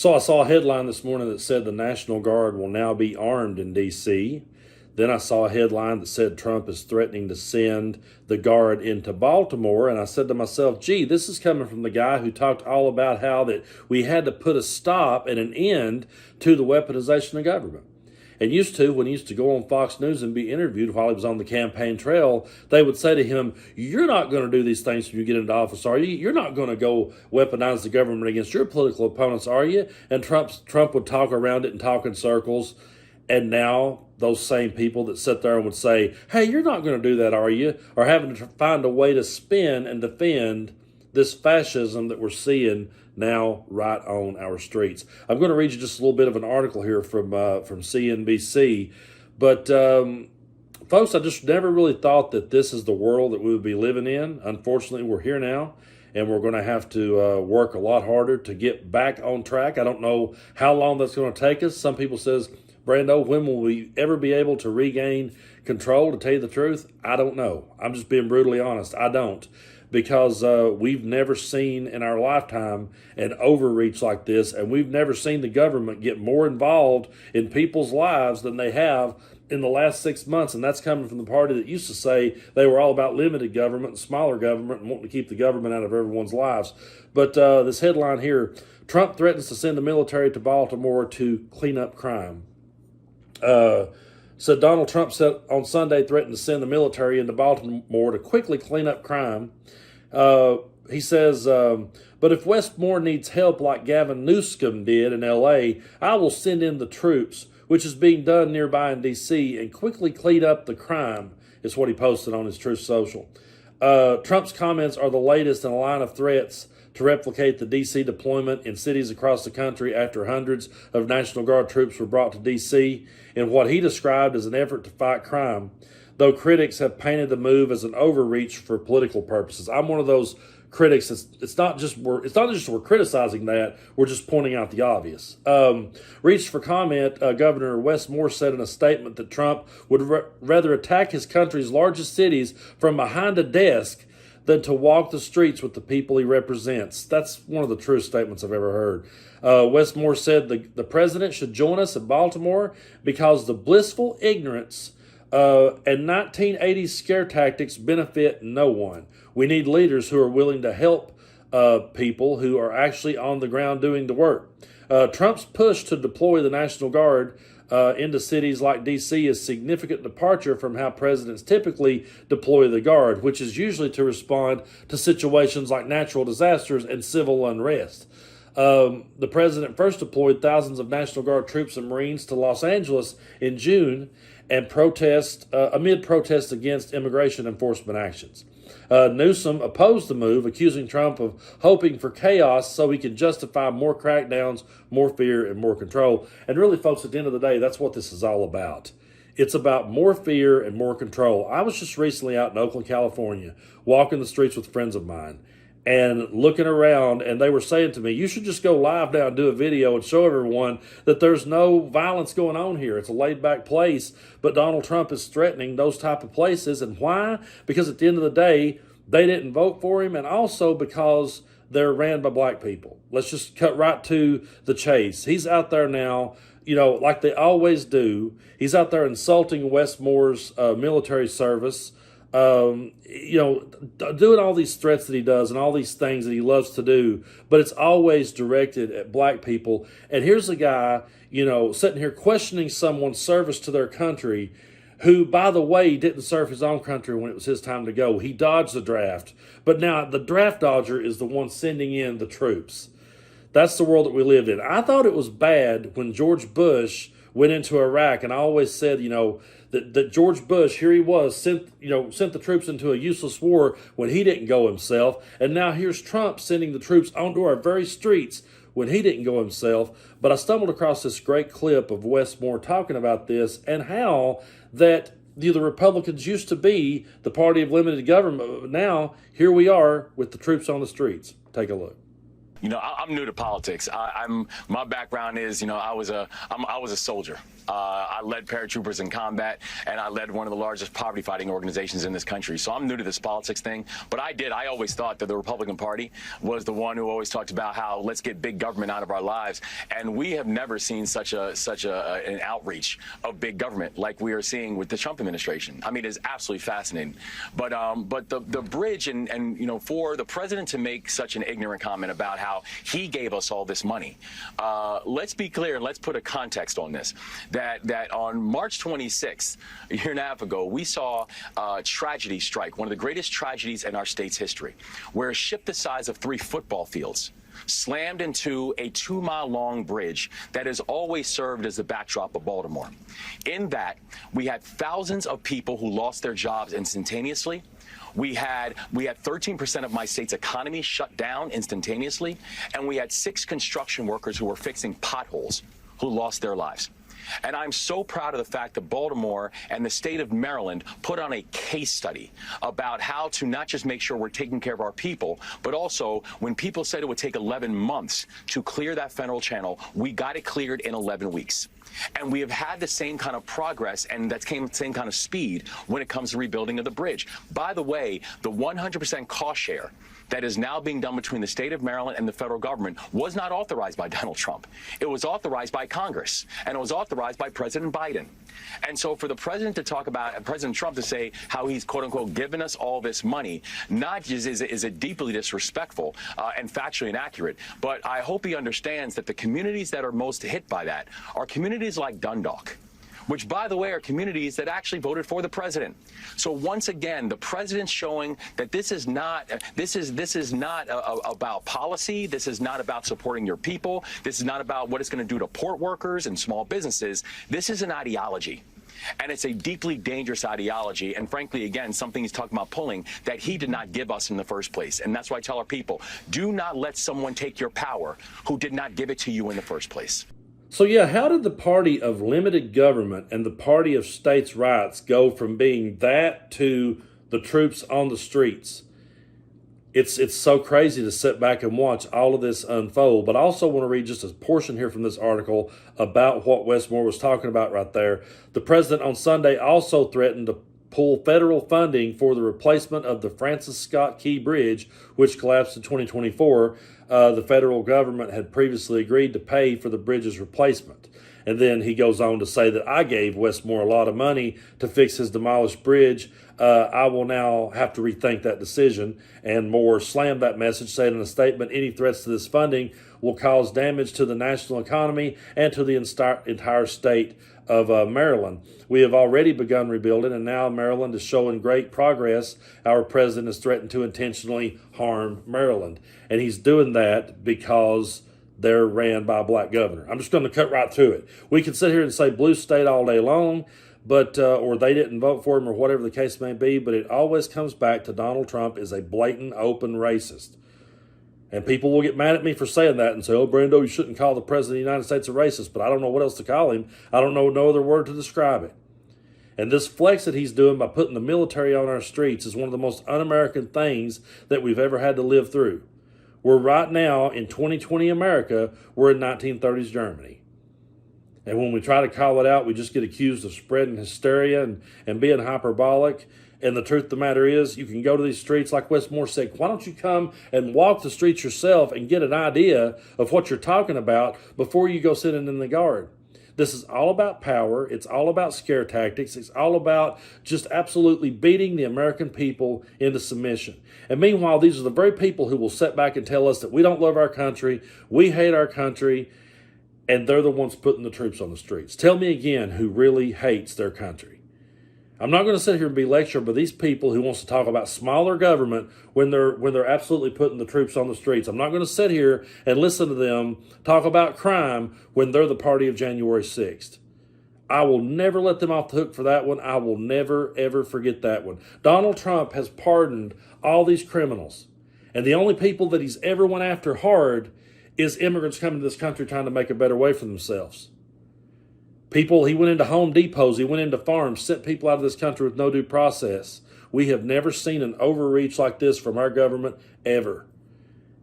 So I saw a headline this morning that said the National Guard will now be armed in D.C. Then I saw a headline that said Trump is threatening to send the Guard into Baltimore. And I said to myself, gee, this is coming from the guy who talked all about how that we had to put a stop and an end to the weaponization of government. And when he used to go on Fox News and be interviewed while he was on the campaign trail, they would say to him, you're not going to do these things when you get into office, are you? You're not going to go weaponize the government against your political opponents, are you? And Trump would talk around it and talk in circles. And now those same people that sit there and would say, hey, you're not going to do that, are you? Are having to find a way to spin and defend this fascism that we're seeing now right on our streets. I'm going to read you just a little bit of an article here from CNBC. But, folks, I just never really thought that this is the world that we would be living in. Unfortunately, we're here now, and we're going to have to work a lot harder to get back on track. I don't know how long that's going to take us. Some people says, Brando, when will we ever be able to regain control? To tell you the truth, I don't know. I'm just being brutally honest. I don't. Because we've never seen in our lifetime an overreach like this, and we've never seen the government get more involved in people's lives than they have in the last 6 months. And that's coming from the party that used to say they were all about limited government and smaller government and wanting to keep the government out of everyone's lives. But this headline here, Trump threatens to send the military to Baltimore to clean up crime. So Donald Trump said on Sunday threatened to send the military into Baltimore to quickly clean up crime. He says, but if Wes Moore needs help like Gavin Newsom did in L.A., I will send in the troops, which is being done nearby in D.C., and quickly clean up the crime, is what he posted on his Truth Social. Trump's comments are the latest in a line of threats to replicate the D.C. deployment in cities across the country after hundreds of National Guard troops were brought to D.C. in what he described as an effort to fight crime, though critics have painted the move as an overreach for political purposes. I'm one of those critics. It's not just we're criticizing that, we're just pointing out the obvious. Reached for comment, Governor Wes Moore said in a statement that Trump would rather attack his country's largest cities from behind a desk than to walk the streets with the people he represents. That's one of the truest statements I've ever heard. Wes Moore said the president should join us in Baltimore because the blissful ignorance and 1980s scare tactics benefit no one. We need leaders who are willing to help people who are actually on the ground doing the work. Trump's push to deploy the National Guard into cities like D.C. is a significant departure from how presidents typically deploy the Guard, which is usually to respond to situations like natural disasters and civil unrest. The president first deployed thousands of National Guard troops and Marines to Los Angeles in June and amid protests against immigration enforcement actions. Newsom opposed the move, accusing Trump of hoping for chaos so he can justify more crackdowns, more fear, and more control. And really, folks, at the end of the day, that's what this is all about. It's about more fear and more control. I was just recently out in Oakland, California, walking the streets with friends of mine and looking around, and they were saying to me, you should just go live now and do a video and show everyone that there's no violence going on here. It's a laid-back place, but Donald Trump is threatening those type of places. And why? Because at the end of the day, they didn't vote for him, and also because they're ran by black people. Let's just cut right to the chase. He's out there now, like they always do. He's out there insulting Wes Moore's military service, doing all these threats that he does and all these things that he loves to do, but it's always directed at black people. And here's a guy, sitting here questioning someone's service to their country who, by the way, didn't serve his own country when it was his time to go. He dodged the draft, but now the draft dodger is the one sending in the troops. That's the world that we lived in. I thought it was bad when George Bush went into Iraq, and I always said, that George Bush, here he was, sent the troops into a useless war when he didn't go himself. And now here's Trump sending the troops onto our very streets when he didn't go himself. But I stumbled across this great clip of Wes Moore talking about this and how that the Republicans used to be the party of limited government. But now here we are with the troops on the streets. Take a look. I'm new to politics. My background is, I was a soldier. I led paratroopers in combat, and I led one of the largest poverty fighting organizations in this country. So I'm new to this politics thing. But I always thought that the Republican Party was the one who always talked about how let's get big government out of our lives. And we have never seen such an outreach of big government like we are seeing with the Trump administration. I mean, it's absolutely fascinating. But the bridge and for the president to make such an ignorant comment about how he gave us all this money. Let's be clear and let's put a context on this. That on March 26th, a year and a half ago, we saw tragedy strike, one of the greatest tragedies in our state's history, where a ship the size of 3 football fields slammed into a 2-mile-long bridge that has always served as the backdrop of Baltimore. In that, we had thousands of people who lost their jobs instantaneously. We had 13% of my state's economy shut down instantaneously, and we had 6 construction workers who were fixing potholes who lost their lives. And I'm so proud of the fact that Baltimore and the state of Maryland put on a case study about how to not just make sure we're taking care of our people, but also when people said it would take 11 months to clear that federal channel, we got it cleared in 11 weeks. And we have had the same kind of progress and same kind of speed when it comes to rebuilding of the bridge. By the way, the 100% cost share that is now being done between the state of Maryland and the federal government was not authorized by Donald Trump. It was authorized by Congress, and it was authorized by President Biden. And so for the president to talk about, President Trump to say how he's, quote unquote, given us all this money, not just is it deeply disrespectful and factually inaccurate, but I hope he understands that the communities that are most hit by that are communities like Dundalk, which, by the way, are communities that actually voted for the president. So once again, the president's showing that this is not about policy. This is not about supporting your people. This is not about what it's going to do to port workers and small businesses. This is an ideology. And it's a deeply dangerous ideology. And frankly, again, something he's talking about pulling that he did not give us in the first place. And that's why I tell our people, do not let someone take your power who did not give it to you in the first place. So yeah, how did the party of limited government and the party of states' rights go from being that to the troops on the streets? It's so crazy to sit back and watch all of this unfold. But I also want to read just a portion here from this article about what Wes Moore was talking about right there. The president on Sunday also threatened to pull federal funding for the replacement of the Francis Scott Key Bridge, which collapsed in 2024. The federal government had previously agreed to pay for the bridge's replacement. And then he goes on to say that I gave Wes Moore a lot of money to fix his demolished bridge. I will now have to rethink that decision. And Moore slammed that message, saying in a statement, any threats to this funding will cause damage to the national economy and to the entire state of Maryland. We have already begun rebuilding, and now Maryland is showing great progress. Our president has threatened to intentionally harm Maryland. And he's doing that because they're ran by a black governor. I'm just going to cut right to it. We can sit here and say blue state all day long, but or they didn't vote for him or whatever the case may be, but it always comes back to Donald Trump is a blatant, open racist. And people will get mad at me for saying that and say, oh, Brando, you shouldn't call the president of the United States a racist, but I don't know what else to call him. I don't know no other word to describe it. And this flex that he's doing by putting the military on our streets is one of the most un-American things that we've ever had to live through. We're right now in 2020 America, we're in 1930s Germany. And when we try to call it out, we just get accused of spreading hysteria and being hyperbolic. And the truth of the matter is, you can go to these streets, like Wes Moore said, why don't you come and walk the streets yourself and get an idea of what you're talking about before you go sitting in the guard? This is all about power. It's all about scare tactics. It's all about just absolutely beating the American people into submission. And meanwhile, these are the very people who will sit back and tell us that we don't love our country, we hate our country, and they're the ones putting the troops on the streets. Tell me again who really hates their country. I'm not going to sit here and be lectured by these people who wants to talk about smaller government when they're absolutely putting the troops on the streets. I'm not going to sit here and listen to them talk about crime when they're the party of January 6th. I will never let them off the hook for that one. I will never, ever forget that one. Donald Trump has pardoned all these criminals. And the only people that he's ever went after hard is immigrants coming to this country trying to make a better way for themselves. People, he went into Home Depots, he went into farms, sent people out of this country with no due process. We have never seen an overreach like this from our government, ever.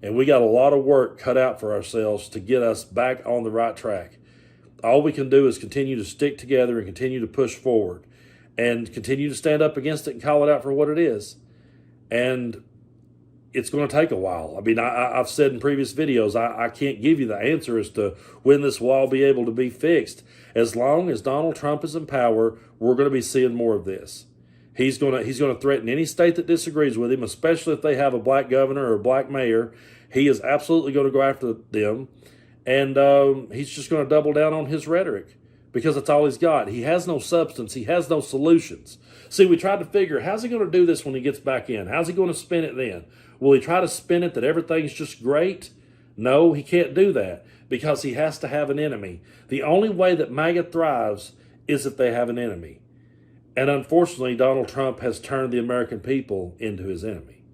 And we got a lot of work cut out for ourselves to get us back on the right track. All we can do is continue to stick together and continue to push forward and continue to stand up against it and call it out for what it is. And it's going to take a while. I mean, I've said in previous videos, I can't give you the answer as to when this will all be able to be fixed. As long as Donald Trump is in power, we're going to be seeing more of this. He's going to threaten any state that disagrees with him, especially if they have a black governor or a black mayor. He is absolutely going to go after them. And he's just going to double down on his rhetoric because that's all he's got. He has no substance. He has no solutions. See, we tried to figure, how's he going to do this when he gets back in? How's he going to spin it then? Will he try to spin it that everything's just great? No, he can't do that because he has to have an enemy. The only way that MAGA thrives is if they have an enemy. And unfortunately, Donald Trump has turned the American people into his enemy.